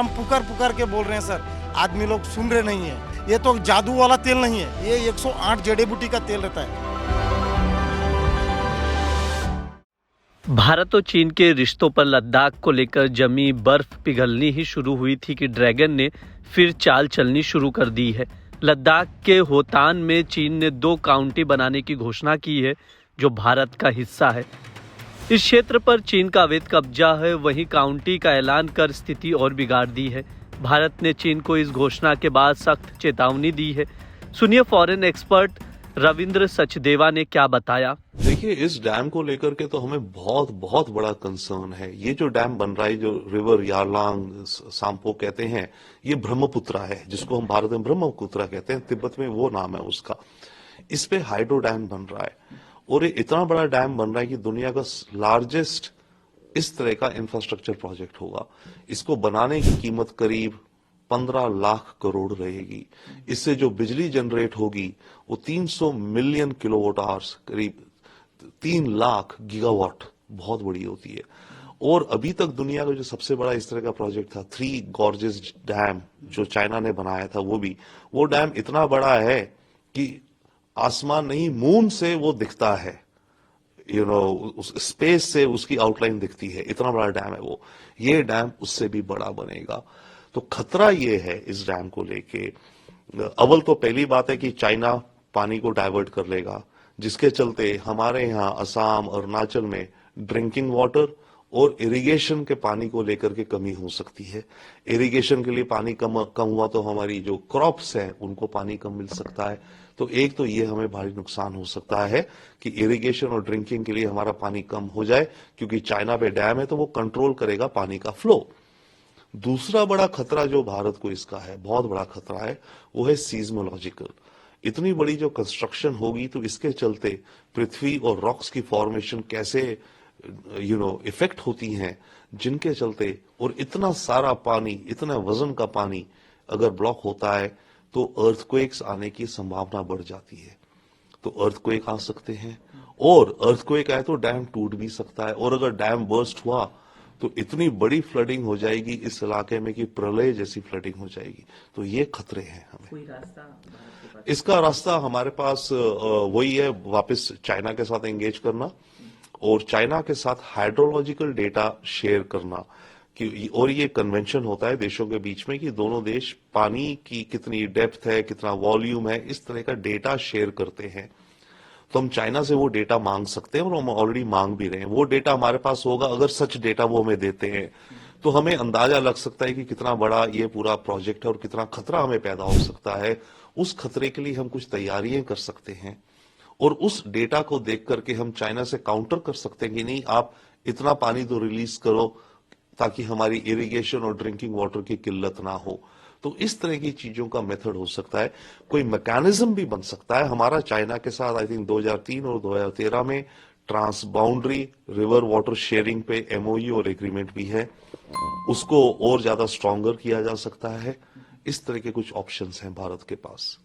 हम पुकार पुकार के बोल रहे हैं सर, आदमी लोग सुन रहे नहीं है। ये तो जादू वाला तेल नहीं है, ये 108 जड़ी बूटी का तेल रहता है। भारत और चीन के रिश्तों पर लद्दाख को लेकर जमी बर्फ पिघलनी ही शुरू हुई थी कि ड्रैगन ने फिर चाल चलनी शुरू कर दी है। लद्दाख के होतान में चीन ने 2 काउंटी बनाने की घोषणा की है, जो भारत का हिस्सा है। इस क्षेत्र पर चीन का अवैध कब्जा है, वहीं काउंटी का ऐलान कर स्थिति और बिगाड़ दी है। भारत ने चीन को इस घोषणा के बाद सख्त चेतावनी दी है। सुनिए फॉरेन एक्सपर्ट रविंद्र सचदेवा ने क्या बताया। देखिए, इस डैम को लेकर के तो हमें बहुत बहुत बड़ा कंसर्न है। ये जो डैम बन रहा है, जो रिवर यारलांग सांपो कहते हैं, ये ब्रह्मपुत्रा है, जिसको हम भारत में ब्रह्मपुत्रा कहते हैं, तिब्बत में वो नाम है उसका। इस पे हाइड्रो डैम बन रहा है और ये इतना बड़ा डैम बन रहा है कि दुनिया का लार्जेस्ट इस तरह का इंफ्रास्ट्रक्चर प्रोजेक्ट होगा। इसको बनाने की कीमत करीब 15 लाख करोड़ रहेगी। इससे जो बिजली जनरेट होगी वो 300 मिलियन किलोवाट आवर्स, करीब 3 लाख गीगावाट, बहुत बड़ी होती है। और अभी तक दुनिया का जो सबसे बड़ा इस तरह का प्रोजेक्ट था, 3 गॉर्जेस डैम, जो चाइना ने बनाया था, वो डैम इतना बड़ा है कि आसमान नहीं, मून से वो दिखता है। उस स्पेस से उसकी आउटलाइन दिखती है, इतना बड़ा डैम है वो। ये डैम उससे भी बड़ा बनेगा। तो खतरा ये है इस डैम को लेके। अव्वल तो पहली बात है कि चाइना पानी को डाइवर्ट कर लेगा, जिसके चलते हमारे यहाँ असम, अरुणाचल में ड्रिंकिंग वाटर और इरिगेशन के पानी को लेकर के कमी हो सकती है। इरिगेशन के लिए पानी कम हुआ तो हमारी जो क्रॉप्स हैं उनको पानी कम मिल सकता है। तो एक तो ये हमें भारी नुकसान हो सकता है कि इरिगेशन और ड्रिंकिंग के लिए हमारा पानी कम हो जाए, क्योंकि चाइना पे डैम है तो वो कंट्रोल करेगा पानी का फ्लो। दूसरा बड़ा खतरा जो भारत को इसका है, बहुत बड़ा खतरा है, वो है सीज्मोलॉजिकल। इतनी बड़ी जो कंस्ट्रक्शन होगी तो इसके चलते पृथ्वी और रॉक्स की फॉर्मेशन कैसे इफेक्ट होती हैं, जिनके चलते, और इतना सारा पानी, इतना वजन का पानी अगर ब्लॉक होता है तो अर्थक्वेक्स आने की संभावना बढ़ जाती है। तो अर्थक्वेक आ सकते हैं, और अर्थक्वेक आए तो डैम टूट भी सकता है, और अगर डैम बर्स्ट हुआ तो इतनी बड़ी फ्लडिंग हो जाएगी इस इलाके में कि प्रलय जैसी फ्लडिंग हो जाएगी। तो ये खतरे हैं हमें। कोई रास्ता इसका रास्ता हमारे पास वही है, वापस चाइना के साथ एंगेज करना और चाइना के साथ हाइड्रोलॉजिकल डेटा शेयर करना। और ये कन्वेंशन होता है देशों के बीच में कि दोनों देश पानी की कितनी डेप्थ है, कितना वॉल्यूम है, इस तरह का डेटा शेयर करते हैं। तो हम चाइना से वो डेटा मांग सकते हैं और हम ऑलरेडी मांग भी रहे हैं। वो डेटा हमारे पास होगा, अगर सच डेटा वो हमें देते हैं तो हमें अंदाजा लग सकता है कि कितना बड़ा ये पूरा प्रोजेक्ट है और कितना खतरा हमें पैदा हो सकता है। उस खतरे के लिए हम कुछ तैयारियां कर सकते हैं और उस डेटा को देख करके हम चाइना से काउंटर कर सकते हैं कि नहीं, आप इतना पानी तो रिलीज करो ताकि हमारी इरिगेशन और ड्रिंकिंग वाटर की किल्लत ना हो। तो इस तरह की चीजों का मेथड हो सकता है। कोई मैकेनिज्म भी बन सकता है। हमारा चाइना के साथ आई थिंक 2003 और 2013 में trans boundary river water sharing पे एमओयू और एग्रीमेंट भी है। उसको और ज्यादा स्ट्रॉन्गर किया जा सकता है। इस तरह के कुछ ऑप्शंस हैं भारत के पास।